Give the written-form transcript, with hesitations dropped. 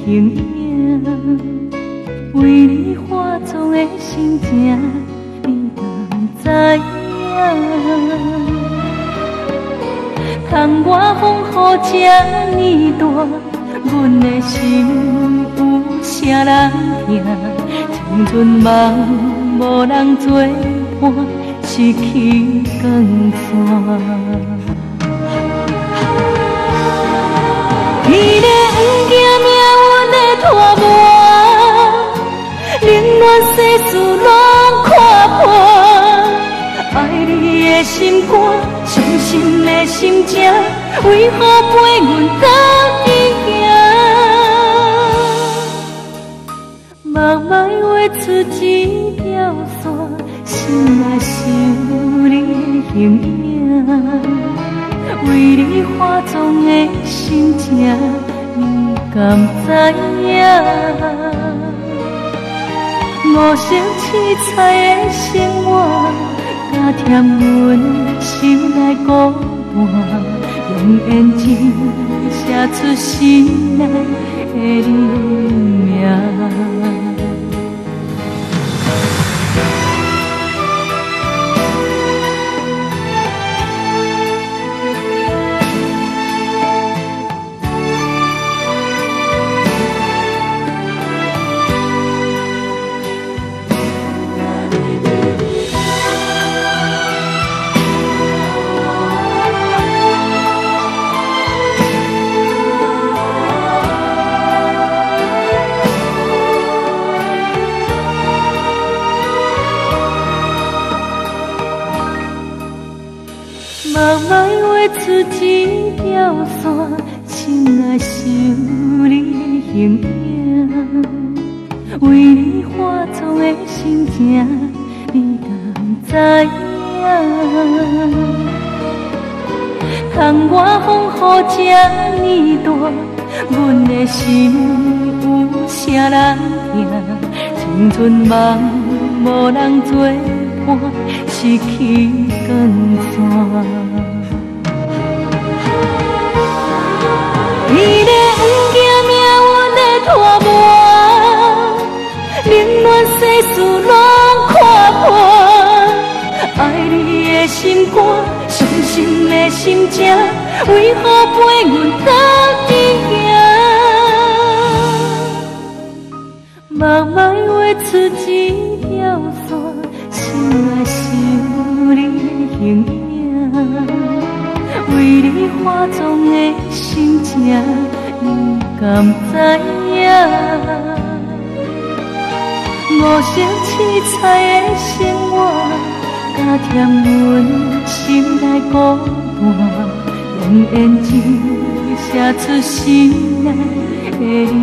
形影，为你化妆的心情，你敢知影？窗外风雨这呢大，阮的心有啥人听？青春梦无人作伴，失去光线。伊咧不惊命运的拖磨，冷暖世事拢看破。爱你的心肝，伤心的心情，为何陪阮到伊行？慢慢画出一条线，心内想你的形影。为你化妆的心情，你敢知影？五色七彩的生活，加添阮心内孤单，用胭脂写出心内的你名。慢慢画出一条线，心内想你的形影。为你化妆的心情，你敢知影？窗外风雨这呢大，阮的心有啥人听？青春梦无人作伴，失去光线。伊咧不惊命运的拖磨，冷暖世事拢看破。爱你的心肝，伤心的心情，为何陪阮到伊行？慢慢画出一条线，心内想你的形影。为你化妆的心情，你敢知影？五色七彩的生活，加添阮心内孤单，用胭脂写出心内的你。